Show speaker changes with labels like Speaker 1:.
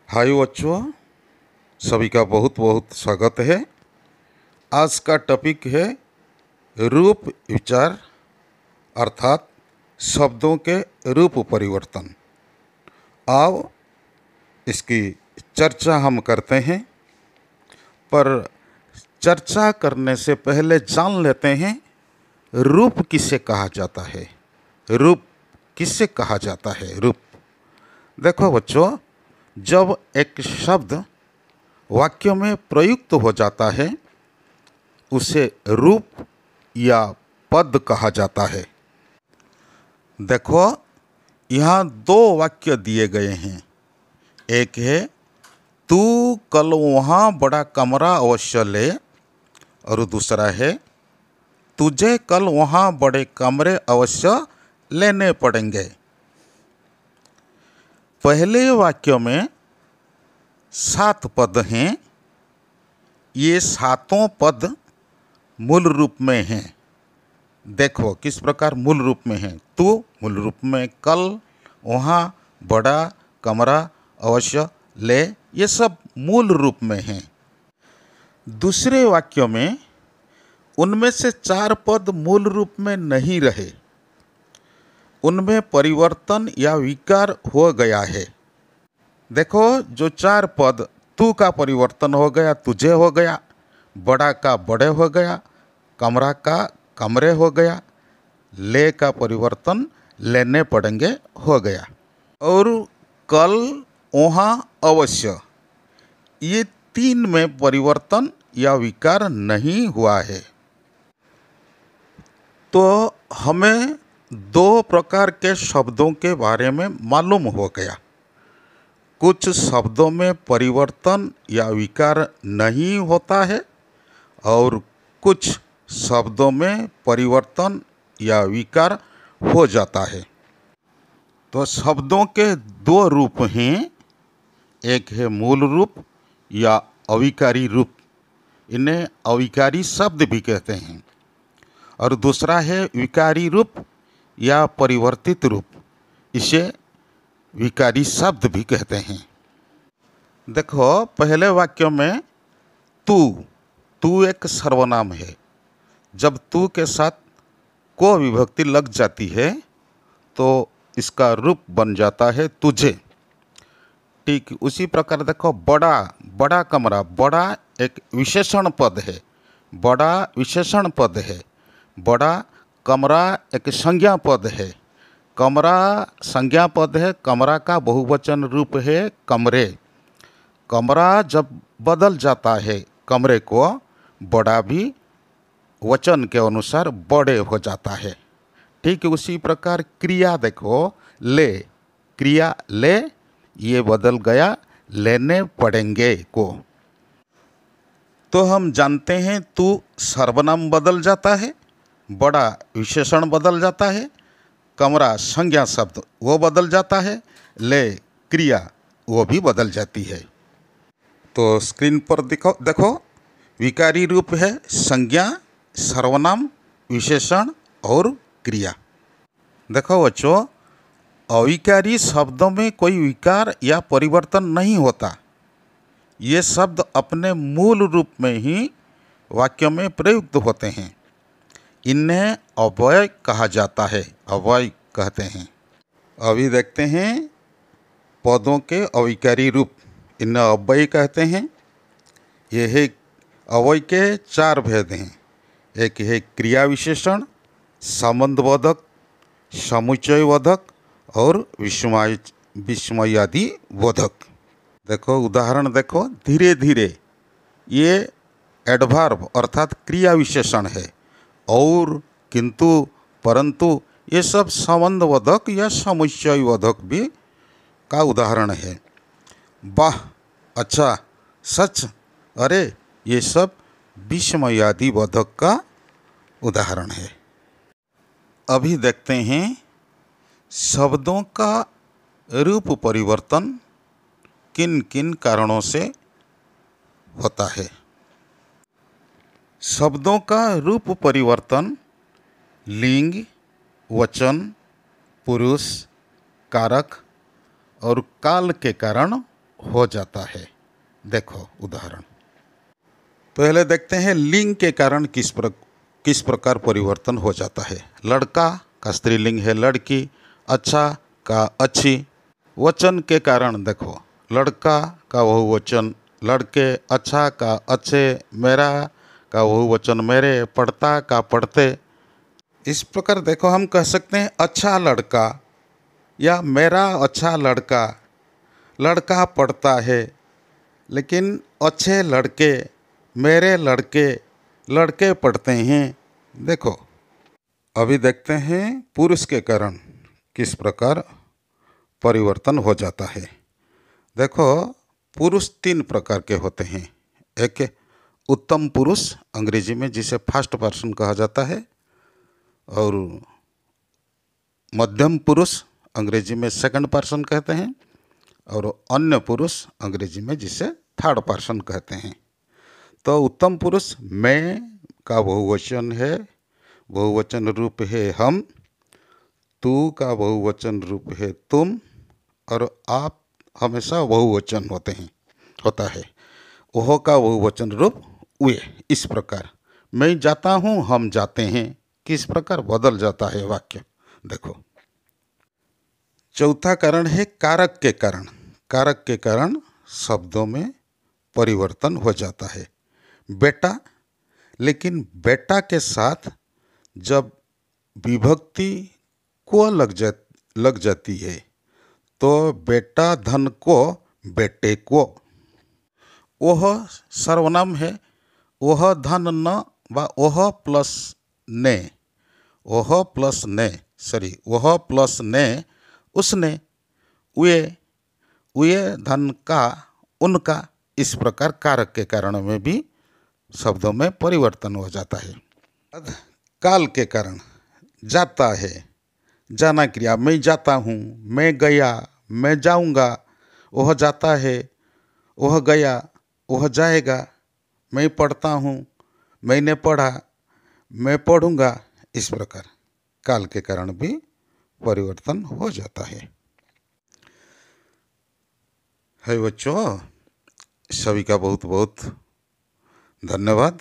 Speaker 1: हाय बच्चों, सभी का बहुत बहुत स्वागत है। आज का टॉपिक है रूप विचार अर्थात शब्दों के रूप परिवर्तन। आओ इसकी चर्चा हम करते हैं, पर चर्चा करने से पहले जान लेते हैं रूप किसे कहा जाता है। रूप किसे कहा जाता है? रूप देखो बच्चों, जब एक शब्द वाक्य में प्रयुक्त हो जाता है उसे रूप या पद कहा जाता है। देखो, यहाँ दो वाक्य दिए गए हैं। एक है तू कल वहाँ बड़ा कमरा अवश्य ले, और दूसरा है तुझे कल वहाँ बड़े कमरे अवश्य लेने पड़ेंगे। पहले वाक्य में 7 पद हैं। ये सातों पद मूल रूप में हैं। देखो किस प्रकार मूल रूप में हैं। तू मूल रूप में, कल वहाँ बड़ा कमरा अवश्य ले, ये सब मूल रूप में हैं। दूसरे वाक्य में उनमें से 4 पद मूल रूप में नहीं रहे, उनमें परिवर्तन या विकार हो गया है। देखो, जो 4 पद, तू का परिवर्तन हो गया तुझे हो गया, बड़ा का बड़े हो गया, कमरा का कमरे हो गया, ले का परिवर्तन लेने पड़ेंगे हो गया, और कल वहाँ अवश्य, ये 3 में परिवर्तन या विकार नहीं हुआ है। तो हमें 2 प्रकार के शब्दों के बारे में मालूम हो गया। कुछ शब्दों में परिवर्तन या विकार नहीं होता है और कुछ शब्दों में परिवर्तन या विकार हो जाता है। तो शब्दों के 2 रूप हैं। एक है मूल रूप या अविकारी रूप, इन्हें अविकारी शब्द भी कहते हैं, और दूसरा है विकारी रूप या परिवर्तित रूप, इसे विकारी शब्द भी कहते हैं। देखो, पहले वाक्य में तू एक सर्वनाम है। जब तू के साथ को विभक्ति लग जाती है तो इसका रूप बन जाता है तुझे। ठीक उसी प्रकार देखो, बड़ा कमरा, बड़ा एक विशेषण पद है, बड़ा विशेषण पद है। बड़ा कमरा एक संज्ञा पद है, कमरा संज्ञा पद है। कमरा का बहुवचन रूप है कमरे। कमरा जब बदल जाता है कमरे को, बड़ा भी वचन के अनुसार बड़े हो जाता है। ठीक उसी प्रकार क्रिया देखो, ले, क्रिया ले, ये बदल गया लेने पड़ेंगे को। तो हम जानते हैं तू सर्वनाम बदल जाता है, बड़ा विशेषण बदल जाता है, कमरा संज्ञा शब्द वो बदल जाता है, ले क्रिया वो भी बदल जाती है। तो स्क्रीन पर देखो विकारी रूप है संज्ञा, सर्वनाम, विशेषण और क्रिया। देखो बच्चों, अविकारी शब्दों में कोई विकार या परिवर्तन नहीं होता। ये शब्द अपने मूल रूप में ही वाक्य में प्रयुक्त होते हैं। इन्हें अव्यय कहा जाता है, अव्यय कहते हैं। अभी देखते हैं पदों के अविकारी रूप, इन्हें अव्यय कहते हैं। ये है अव्यय के 4 भेद हैं। एक है क्रिया विशेषण, संबंधबोधक, समुच्चयबोधक और विस्मयादि बोधक। देखो उदाहरण देखो, धीरे धीरे, ये एडवर्ब अर्थात क्रिया विशेषण है, और, किंतु, परंतु, ये सब संबंधबोधक या समुच्चयबोधक भी का उदाहरण है। वाह, अच्छा, सच, अरे, ये सब विस्मयादि बोधक का उदाहरण है। अभी देखते हैं शब्दों का रूप परिवर्तन किन किन कारणों से होता है। शब्दों का रूप परिवर्तन लिंग, वचन, पुरुष, कारक और काल के कारण हो जाता है। देखो उदाहरण, पहले देखते हैं लिंग के कारण किस प्रकार परिवर्तन हो जाता है। लड़का का स्त्रीलिंग है लड़की, अच्छा का अच्छी। वचन के कारण देखो, लड़का का बहुवचन लड़के, अच्छा का अच्छे, मेरा का बहुवचन मेरे, पढ़ता का पढ़ते। इस प्रकार देखो हम कह सकते हैं अच्छा लड़का या मेरा अच्छा लड़का। लड़का पढ़ता है, लेकिन अच्छे लड़के, मेरे लड़के, लड़के पढ़ते हैं। देखो अभी देखते हैं पुरुष के कारण किस प्रकार परिवर्तन हो जाता है। देखो पुरुष 3 प्रकार के होते हैं। एक उत्तम पुरुष अंग्रेजी में जिसे फर्स्ट पर्सन कहा जाता है, और मध्यम पुरुष अंग्रेजी में सेकंड पर्सन कहते हैं, और अन्य पुरुष अंग्रेजी में जिसे थर्ड पर्सन कहते हैं। तो उत्तम पुरुष मैं का बहुवचन है, बहुवचन रूप है हम। तू का बहुवचन रूप है तुम, और आप हमेशा बहुवचन होता है। ओह का बहुवचन रूप वे। इस प्रकार मैं जाता हूँ, हम जाते हैं, किस प्रकार बदल जाता है वाक्य। देखो चौथा कारण है कारक के कारण। कारक के कारण शब्दों में परिवर्तन हो जाता है। बेटा, लेकिन बेटा के साथ जब विभक्ति को लग जाती है तो बेटा धन को बेटे को। वह सर्वनाम है, वह धन न व वह प्लस ने, वह प्लस ने, उसने, वे धन का, उनका। इस प्रकार कारक के कारण में भी शब्दों में परिवर्तन हो जाता है। काल के कारण जाता है, जाना क्रिया, मैं जाता हूँ, मैं गया, मैं जाऊँगा, वह जाता है, वह गया, वह जाएगा, मैं पढ़ता हूँ, मैंने पढ़ा, मैं पढ़ूँगा। इस प्रकार काल के कारण भी परिवर्तन हो जाता है। बच्चों, सभी का बहुत बहुत धन्यवाद।